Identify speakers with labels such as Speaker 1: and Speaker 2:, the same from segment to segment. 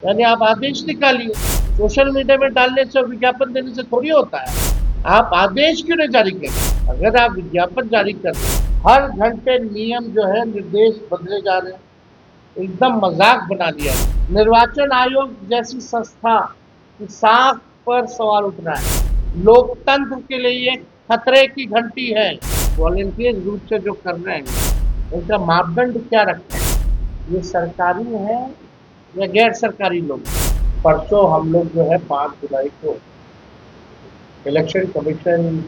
Speaker 1: यानी आप आदेश निकालिए। सोशल मीडिया में डालने से, विज्ञापन देने से थोड़ी होता है। आप आदेश क्यों नहीं जारी करें? अगर आप विज्ञापन जारी कर रहे हैं, हर घंटे नियम जो है, निर्देश बदले जा रहे हैं, एकदम मजाक बना दिया है। निर्वाचन आयोग जैसी संस्था की साख पर सवाल उठ रहा है। लोकतंत्र के लिए ये खतरे की घंटी है। वॉलंटियर रूप से जो कर रहे हैं, उनका मापदंड क्या रखते हैं? ये सरकारी है या गैर सरकारी लोग? परसों हम लोग जो है 5 जुलाई को इलेक्शन कमीशन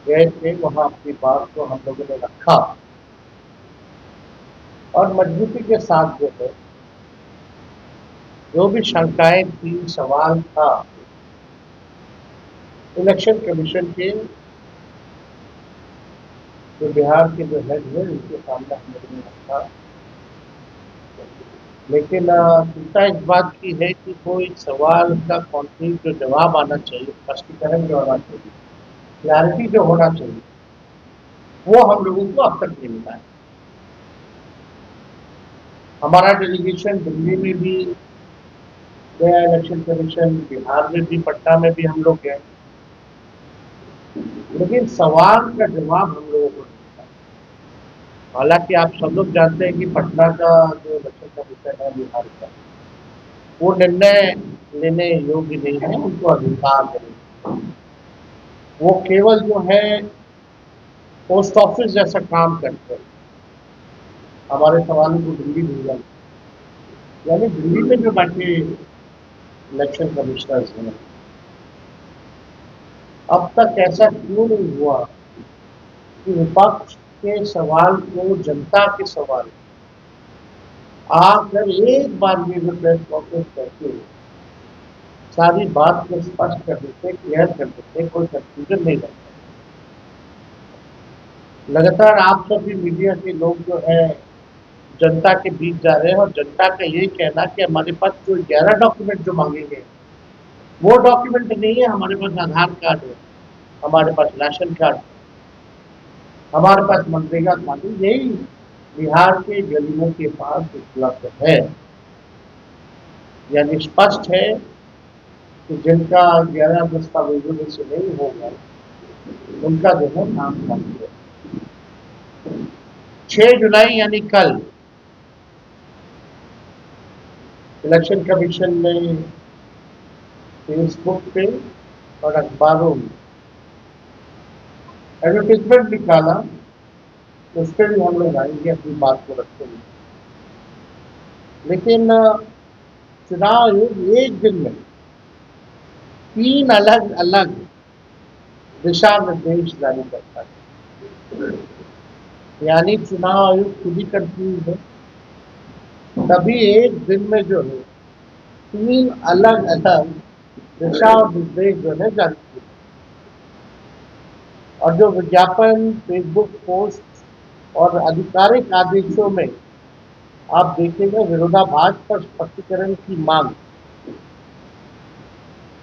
Speaker 1: गए थे, वहां अपनी बात को हम लोगों ने रखा और मजबूती के साथ जो है, जो भी शंकाएं थी, सवाल था, इलेक्शन कमीशन के जो बिहार के जो हेड है, उनके सामने हम लोगों ने रखा। लेकिन चिंता इस बात की है कि कोई सवाल का कॉन्क्रीट जो जवाब आना चाहिए, स्पष्टीकरण जो आना चाहिए, क्लैरिटी जो होना चाहिए, वो हम लोगों को अब तक नहीं मिला है। हमारा डेलीगेशन दिल्ली में भी गया, इलेक्शन कमीशन बिहार में भी, पटना में भी हम लोग गए, लेकिन सवाल का जवाब हम लोगों को नहीं मिला। हालांकि आप सब लोग जानते हैं कि पटना का जो इलेक्शन कमीशन है बिहार का, वो निर्णय लेने योग्य नहीं है, उनको अधिकार नहीं। वो केवल जो है पोस्ट ऑफिस जैसा काम करते हैं, हमारे सवालों को दिल्ली भेजा। यानी दिल्ली में जो बैठे इलेक्शन कमिश्नर्स हैं, अब तक ऐसा क्यों नहीं हुआ कि विपक्ष के सवाल को जनता के सवाल आकर एक बार ये जो प्रेस कॉन्फ्रेंस करके सारी बात को स्पष्ट कर देते, क्लियर कर देते, कोई कंफ्यूजन नहीं रहता। लगातार आप सभी मीडिया के लोग जो है जनता के बीच जा रहे हैं और जनता का यही कहना कि हमारे पास जो 11 डॉक्यूमेंट जो मांगे गए, वो डॉक्यूमेंट नहीं है। हमारे पास आधार कार्ड है, हमारे पास राशन कार्ड है, हमारे पास मनरेगा खाते, यही बिहार के गरीबों के पास उपलब्ध है। यानी स्पष्ट है कि जिनका 11 दस्तावेजों में से नहीं होगा, उनका जो है नाम खाली है। 6 जुलाई यानी कल इलेक्शन कमीशन ने फेसबुक पे और अखबारों में एडवर्टीजमेंट निकाला, उस पर भी हम लोग आएंगे अपनी बात को रखते हुए। लेकिन चुनाव आयोग एक दिन में 3 अलग अलग दिशा निर्देश जारी करता है। यानी चुनाव आयोग खुद ही कंफ्यूज है। तभी एक दिन में जो है 3 अलग अलग दिशा और निर्देश जो है जारी किए, और जो विज्ञापन, फेसबुक पोस्ट और आधिकारिक आदेशों में आप देखेंगे विरोधाभास पर स्पष्टीकरण की मांग।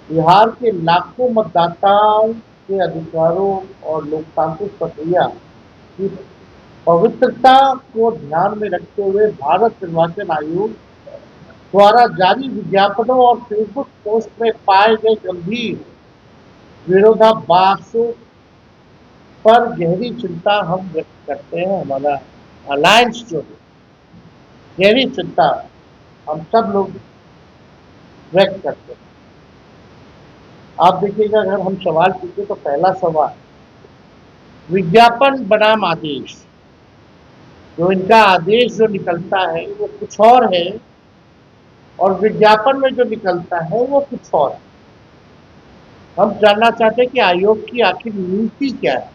Speaker 1: बिहार के लाखों मतदाताओं के अधिकारों और लोकतांत्रिक प्रक्रिया की पवित्रता को ध्यान में रखते हुए भारत निर्वाचन आयोग द्वारा जारी विज्ञापनों और फेसबुक पोस्ट में पाए गए गंभीर विरोधाभासों पर गहरी चिंता हम व्यक्त करते हैं। हमारा अलायंस जो है, गहरी चिंता हम सब लोग व्यक्त करते हैं। आप देखिएगा, अगर हम सवाल पूछे तो पहला सवाल, विज्ञापन बनाम आदेश, जो इनका आदेश जो निकलता है वो कुछ और है, और विज्ञापन में जो निकलता है वो कुछ और है। हम जानना चाहते हैं कि आयोग की आखिर नीति क्या है।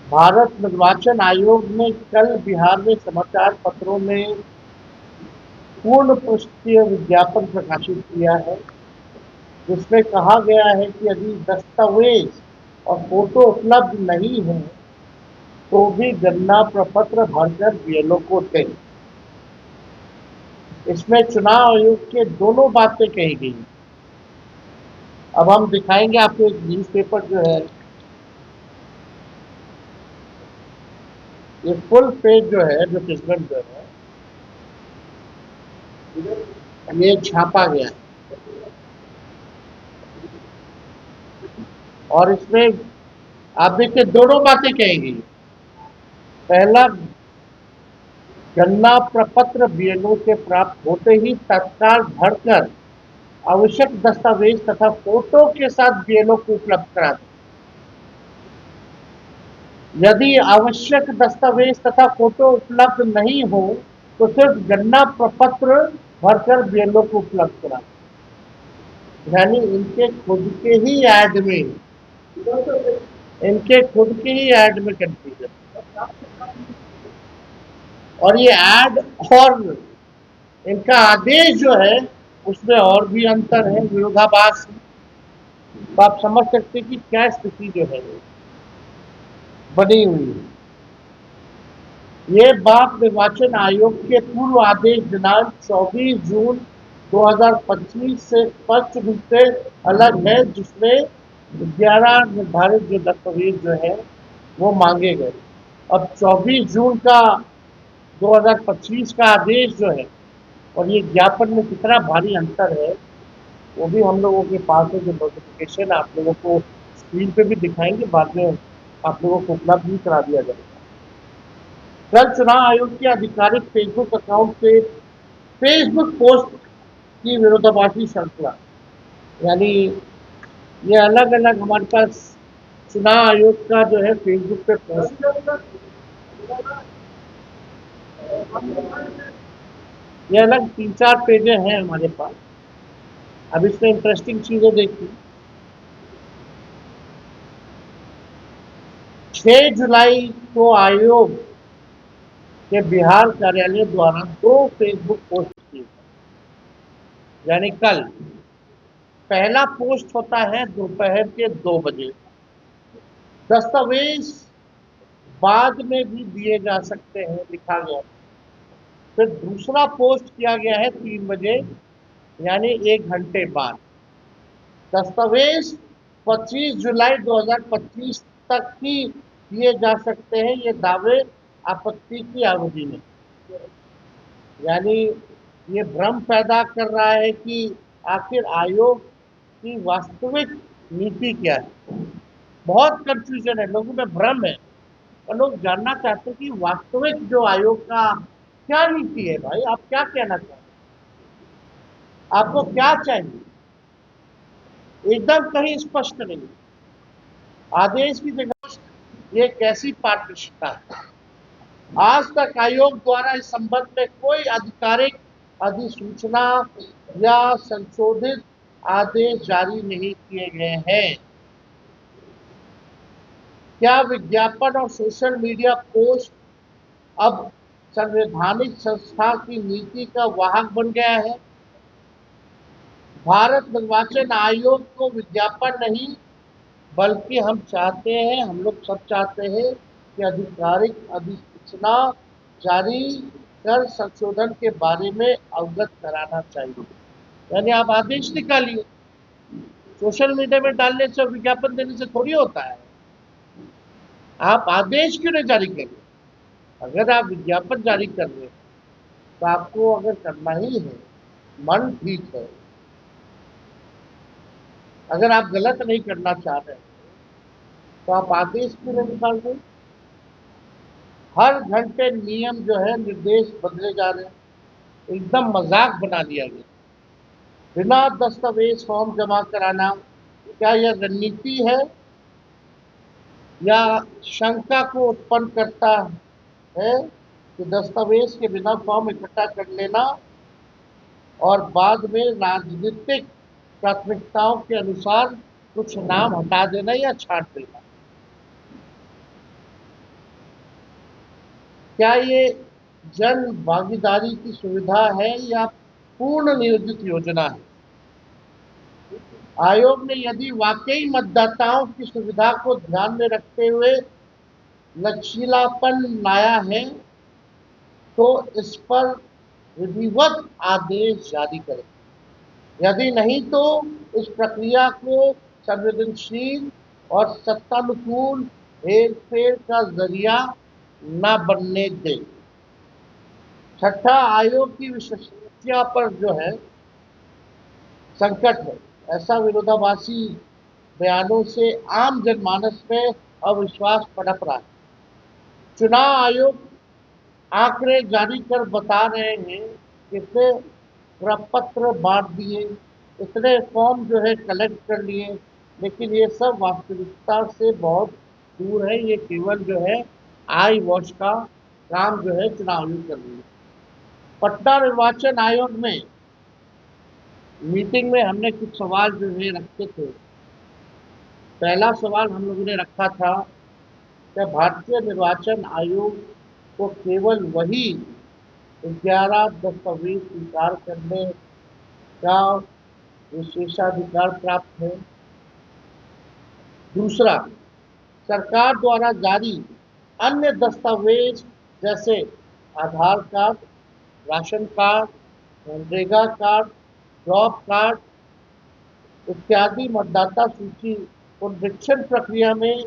Speaker 1: भारत निर्वाचन आयोग ने कल बिहार में समाचार पत्रों में पूर्ण पृष्ठीय विज्ञापन प्रकाशित किया है, जिसमें कहा गया है कि यदि दस्तावेज और फोटो उपलब्ध नहीं है तो भी गणना प्रपत्र भरकर बीएलओ को दें। इसमें चुनाव आयोग के दोनों बातें कही गई। अब हम दिखाएंगे आपको एक न्यूज़पेपर जो है, ये फुल पेज जो है, जो किस्मत जो है, ये छापा गया और इसमें आप देखिए दोनों बातें कहेंगी। पहला, गन्ना प्रपत्र बीएलओ के प्राप्त होते ही तत्काल भरकर आवश्यक दस्तावेज तथा फोटो के साथ बीएलओ को उपलब्ध करा दें। यदि आवश्यक दस्तावेज तथा फोटो उपलब्ध नहीं हो तो सिर्फ गन्ना प्रपत्र भरकर बीएलओ को उपलब्ध करा दें। यानी इनके खुद के ही ऐड में कंफ्यूजन। और ये ऐड और इनका आदेश जो है उसमें और भी अंतर है, विरोधाभास है। तो आप समझ सकते हैं कि क्या स्थिति जो है बनी हुई है। ये बात निर्वाचन आयोग के पूर्व आदेश दिनांक 24 जून 2025 से स्पष्ट रूप से अलग है, जिसमें 11 निर्धारित जो दस्तावेज जो है वो मांगे गए। अब 24 जून का 2025 का आदेश जो है और ये ज्ञापन में कितना भारी अंतर है वो भी हम लोगों के पास है। जो नोटिफिकेशन आप लोगों को स्क्रीन पे भी दिखाएंगे, बाद में आप लोगों को उपलब्ध भी करा दिया जाएगा। कल चुनाव आयोग के आधिकारिक फेसबुक अकाउंट से फेसबुक पोस्ट की विरोधाभासी श्रृंखला, यानी ये अलग अलग हमारे पास चुनाव आयोग का जो है फेसबुक पे पोस्ट, ये अलग 3-4 पेजें हैं हमारे पास। अब इसमें इंटरेस्टिंग चीजें देखिए। 6 जुलाई को आयोग के बिहार कार्यालय द्वारा 2 फेसबुक पोस्ट किए, यानी कल पहला पोस्ट होता है दोपहर के 2 बजे। दस्तावेज बाद में भी दिए जा सकते हैं, लिखा गया। फिर दूसरा पोस्ट किया गया है 3 बजे, यानी 1 घंटे बाद। दस्तावेज 25 जुलाई 2025 तक ही दिए जा सकते हैं, ये दावे आपत्ति की अवधि में। यानी ये भ्रम पैदा कर रहा है कि आखिर आयोग की वास्तविक नीति क्या है। बहुत कंफ्यूजन है, लोगों में भ्रम है और लोग जानना चाहते हैं कि वास्तविक जो आयोग का क्या नीति है। भाई आप क्या कहना चाहते हैं, आपको क्या चाहिए, एकदम कहीं स्पष्ट नहीं। आदेश की जगह ये कैसी पारदर्शिता है। आज तक आयोग द्वारा इस संबंध में कोई आधिकारिक अधिसूचना या संशोधित आदेश जारी नहीं किए गए हैं। क्या विज्ञापन और सोशल मीडिया पोस्ट अब संवैधानिक संस्था की नीति का वाहक बन गया है? भारत निर्वाचन आयोग को विज्ञापन नहीं, बल्कि हम चाहते हैं, हम लोग सब चाहते हैं कि आधिकारिक अधिसूचना जारी कर संशोधन के बारे में अवगत कराना चाहिए। यानी आप आदेश निकालिए, सोशल मीडिया में डालने से, विज्ञापन देने से थोड़ी होता है। आप आदेश क्यों नहीं जारी करिए? अगर आप विज्ञापन जारी कर रहे हैं तो आपको अगर करना ही है, मन ठीक है, अगर आप गलत नहीं करना चाह रहे तो आप आदेश क्यों नहीं निकाल रहे? हर घंटे नियम जो है, निर्देश बदले जा रहे हैं, एकदम मजाक बना दिया गया। बिना दस्तावेज फॉर्म जमा कराना, क्या यह रणनीति है या शंका को उत्पन्न करता है कि दस्तावेज के बिना फॉर्म इकट्ठा कर लेना और बाद में राजनीतिक प्राथमिकताओं के अनुसार कुछ नाम हटा देना या छांट देना? क्या ये जन भागीदारी की सुविधा है या पूर्ण नियोजित योजना है? आयोग ने यदि वाकई मतदाताओं की सुविधा को ध्यान में रखते हुए लचीलापन लाया है तो इस पर विधिवत आदेश जारी करें। यदि नहीं तो इस प्रक्रिया को संवेदनशील और सत्तानुकूल हेरफेर का जरिया न बनने दें। छठा, आयोग की प्रक्रिया पर जो है संकट है। ऐसा विरोधाभासी बयानों से आम जनमानस में अविश्वास पनप रहा है। चुनाव आयोग आंकड़े जारी कर बता रहे हैं कितने प्रपत्र बांट दिए, इतने फॉर्म जो है कलेक्ट कर लिए, लेकिन ये सब वास्तविकता से बहुत दूर है। ये केवल जो है आई वॉश का काम जो है चुनाव आयोग कर रही है। पटना निर्वाचन आयोग में मीटिंग में हमने कुछ सवाल जो है रखे थे। पहला सवाल हम लोगों ने रखा था कि भारतीय निर्वाचन आयोग को केवल वही 11 दस्तावेज स्वीकार करने का विशेषाधिकार प्राप्त है। दूसरा, सरकार द्वारा जारी अन्य दस्तावेज जैसे आधार कार्ड, राशन कार्ड, मनरेगा कार्ड, जॉब कार्ड इत्यादि मतदाता सूची पुनरीक्षण प्रक्रिया में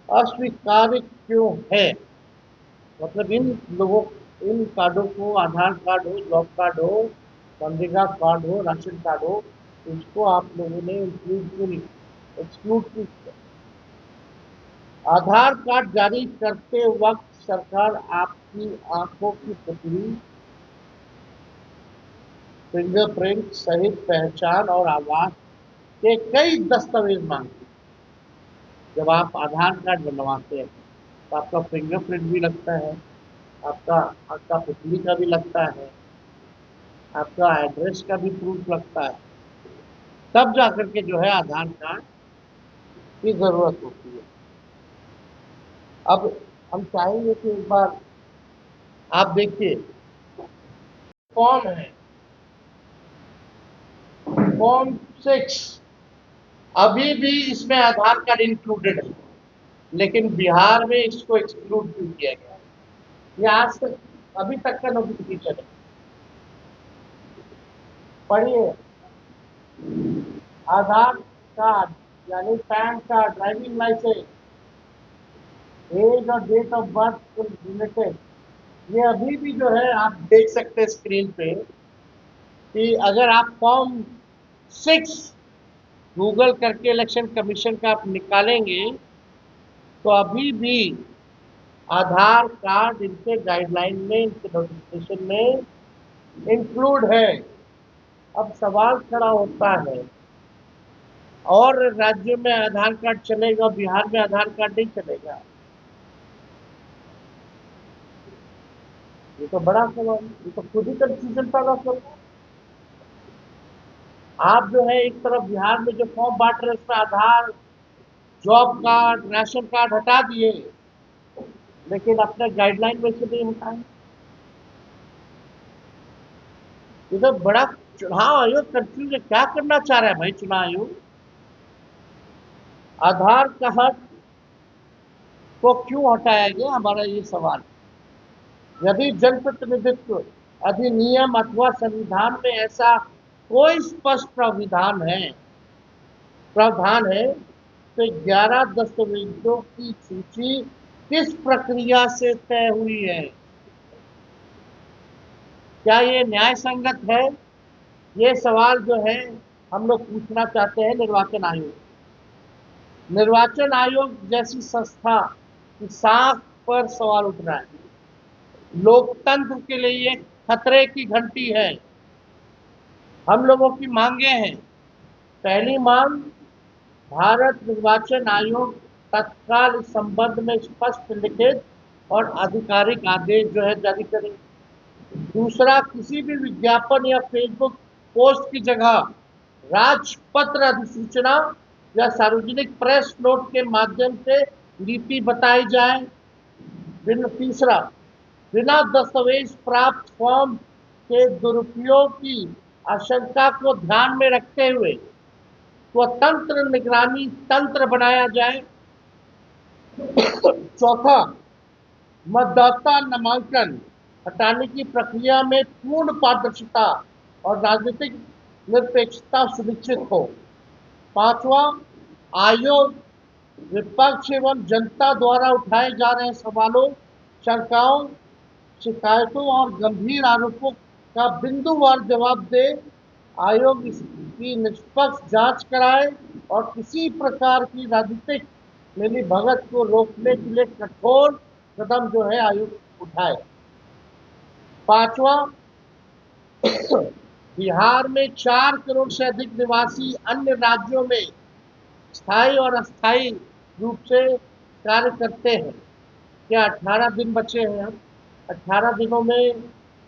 Speaker 1: अस्वीकार्य क्यों है। मतलब इन कार्डों को, आधार कार्ड हो, जॉब कार्ड हो, मनरेगा कार्ड हो, राशन कार्ड हो, इसको आप लोगों ने एक्सक्लूड क्यों किया। आधार कार्ड जारी करते वक्त सरकार आपकी आंखों की पुतली, फिंगरप्रिंट सहित पहचान और आवाज के कई दस्तावेज मांगती है। जब आप आधार कार्ड बनवाते हैं तो आपका फिंगरप्रिंट भी लगता है, आपका पुतली का भी लगता है, आपका एड्रेस का भी प्रूफ लगता है, तब जाकर के जो है आधार कार्ड की जरूरत होती है। अब हम चाहेंगे कि एक बार आप देखिए कौन है फॉर्म 6, अभी भी इसमें आधार कार्ड इंक्लूडेड है, लेकिन बिहार में इसको एक्सक्लूड क्यों किया गया। ये आज तक अभी तक का नोटिफिकेशन है, पढ़िए। आधार कार्ड यानी pan card, driving licence, age और डेट ऑफ बर्थ रिलेटेड, ये अभी भी जो है आप देख सकते हैं स्क्रीन पे कि अगर आप फॉर्म 6 गूगल करके इलेक्शन कमीशन का आप निकालेंगे तो अभी भी आधार कार्ड इनके गाइडलाइन में, इनके नोटिफिकेशन में इंक्लूड है। अब सवाल खड़ा होता है, और राज्यों में आधार कार्ड चलेगा, बिहार में आधार कार्ड नहीं चलेगा। ये तो बड़ा सवाल, ये तो खुद ही कंफ्यूजन पैदा कर रहा है। आप जो है एक तरफ बिहार में जो फॉर्म बांट रहे हैं उसमें आधार, जॉब कार्ड, राशन कार्ड हटा दिए, लेकिन अपने गाइडलाइन में से नहीं हटाए। ये तो बड़ा चुनाव आयोग कंफ्यूज है, क्या करना चाह रहा है भाई चुनाव आयोग। आधार कार्ड को क्यों हटाया गया, हमारा ये सवाल। यदि जनप्रतिनिधित्व अधिनियम अथवा संविधान में ऐसा कोई स्पष्ट प्रावधान है तो 11 दस्तावेजों की सूची किस प्रक्रिया से तय हुई है। क्या ये न्याय संगत है? ये सवाल जो है हम लोग पूछना चाहते हैं निर्वाचन आयोग। निर्वाचन आयोग जैसी संस्था की साख पर सवाल उठ रहा है। लोकतंत्र के लिए ये खतरे की घंटी है। हम लोगों की मांगे हैं। पहली मांग, भारत निर्वाचन आयोग तत्काल इस संबंध में स्पष्ट लिखित और आधिकारिक आदेश जो है जारी करें। दूसरा, किसी भी विज्ञापन या फेसबुक पोस्ट की जगह राजपत्र अधिसूचना या सार्वजनिक प्रेस नोट के माध्यम से नीति बताई जाए। तीसरा, बिना दस्तावेज प्राप्त फॉर्म के दुरुपयोग की आशंका को ध्यान में रखते हुए स्वतंत्र निगरानी तंत्र बनाया जाए। चौथा, मतदाता नामांकन हटाने की प्रक्रिया में पूर्ण पारदर्शिता और राजनीतिक निरपेक्षता सुनिश्चित हो। पांचवा, आयोग विपक्ष एवं जनता द्वारा उठाए जा रहे सवालों, शंकाओं, शिकायतों और गंभीर आरोपों का बिंदुवार जवाब दे, आयोग इसकी निष्पक्ष जांच कराए और किसी प्रकार की राजनीतिक मिलीभगत को रोकने के लिए कठोर कदम जो है आयोग उठाए। पांचवा, बिहार में 4 करोड़ से अधिक निवासी अन्य राज्यों में स्थायी और अस्थायी रूप से कार्य करते हैं। क्या 18 दिन बचे हैं? हम 18 दिनों में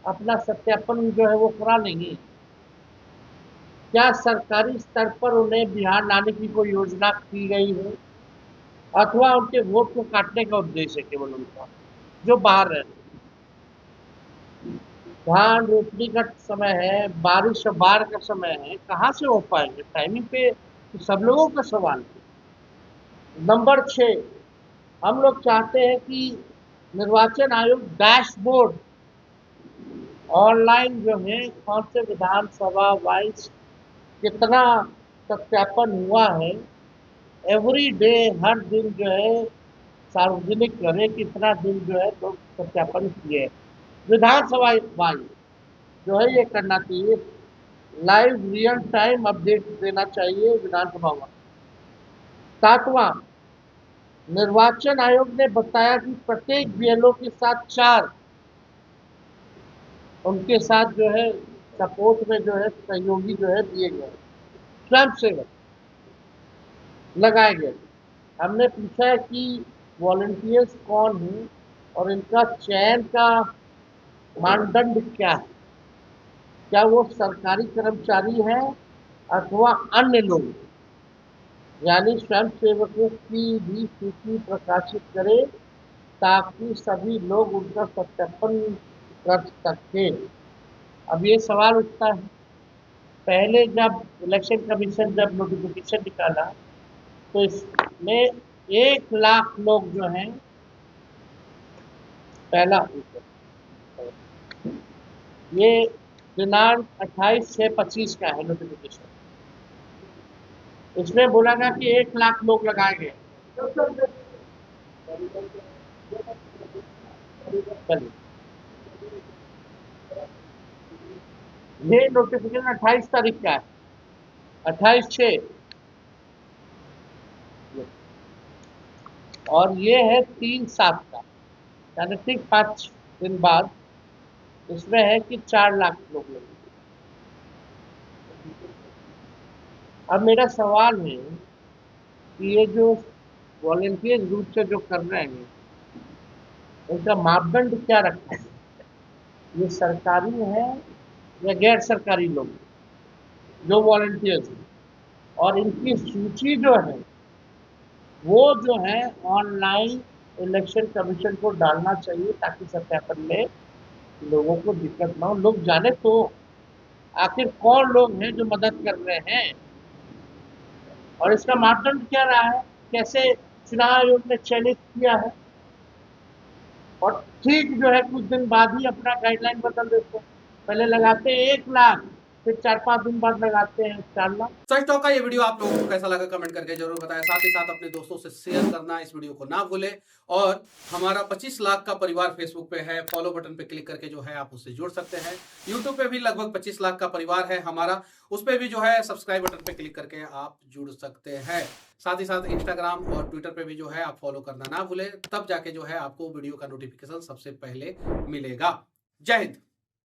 Speaker 1: अपना सत्यापन जो है वो करा लेंगे? क्या सरकारी स्तर पर उन्हें बिहार लाने की कोई योजना की गई है, अथवा उनके वोट को काटने का उद्देश्य है केवल उनका, जो बाहर रहे? धान रोपनी का समय है, बारिश और बाढ़ का समय है, कहाँ से हो पाएंगे टाइमिंग पे? तो सब लोगों का सवाल है। नंबर 6, हम लोग चाहते हैं कि निर्वाचन आयोग डैशबोर्ड ऑनलाइन जो है कौन से विधानसभा वाइज कितना सत्यापन हुआ है, एवरी डे, हर दिन जो है सार्वजनिक करे कितना दिन जो है लोग सत्यापन किए। विधानसभा वाइज जो है ये करना चाहिए, लाइव रियल टाइम अपडेट देना चाहिए विधानसभा वाइज। 7वां, निर्वाचन आयोग ने बताया कि प्रत्येक बीएलओ के साथ 4 उनके साथ जो है सपोर्ट में जो है सहयोगी जो है दिए गए, स्वयंसेवक लगाए गए। हमने पूछा है कि वॉलंटियर्स कौन हैं और इनका चयन का मानदंड क्या है? क्या वो सरकारी कर्मचारी हैं अथवा अन्य लोग? यानी स्वयं सेवकों की भी सूची प्रकाशित करे ताकि सभी लोग उनका सत्यापन कर सके। अब ये सवाल उठता है, पहले जब इलेक्शन कमीशन जब नोटिफिकेशन निकाला तो इसमें 1 लाख लोग जो हैं, पहला ये दिनांक 28/6/25 का है नोटिफिकेशन, इसमें बोला गया कि 1 लाख लोग लगाए गए। चलिए, ये नोटिफिकेशन 28 तारीख का है, 28/6, और ये है 3/7 का, यानी ठीक 5 दिन बाद इसमें है कि 4 लाख लोग लगे। अब मेरा सवाल है कि ये जो वॉलंटियर रूप से जो कर रहे हैं उनका मापदंड क्या रखा है? ये सरकारी है या गैर सरकारी लोग जो वॉलंटियर्स हैं? और इनकी सूची जो है वो जो है ऑनलाइन इलेक्शन कमीशन को डालना चाहिए ताकि सत्यापन में लोगों को दिक्कत ना हो, लोग जाने तो आखिर कौन लोग हैं जो मदद कर रहे हैं और इसका मापदंड क्या रहा है, कैसे चुनाव आयोग ने चयनित किया है। और ठीक जो है कुछ दिन बाद ही अपना गाइडलाइन बदल देते हैं, पहले लगाते हैं 1 लाख, फिर 4-5 दिन बाद लगाते हैं 4 लाख।
Speaker 2: सच टॉक का ये वीडियो आप लोगों को कैसा लगा कमेंट करके जरूर बताएं। साथ ही साथ अपने दोस्तों से शेयर करना इस वीडियो को ना भूलें। और हमारा 25 लाख का परिवार फेसबुक पे है, फॉलो बटन पे क्लिक करके जो है आप उससे जुड़ सकते हैं। यूट्यूब पे भी लगभग 25 लाख का परिवार है हमारा, उस पर भी जो है सब्सक्राइब बटन पे क्लिक करके आप जुड़ सकते हैं। साथ ही साथ इंस्टाग्राम और ट्विटर पे भी जो है आप फॉलो करना ना भूलें, तब जाके जो है आपको वीडियो का नोटिफिकेशन सबसे पहले मिलेगा। जय हिंद।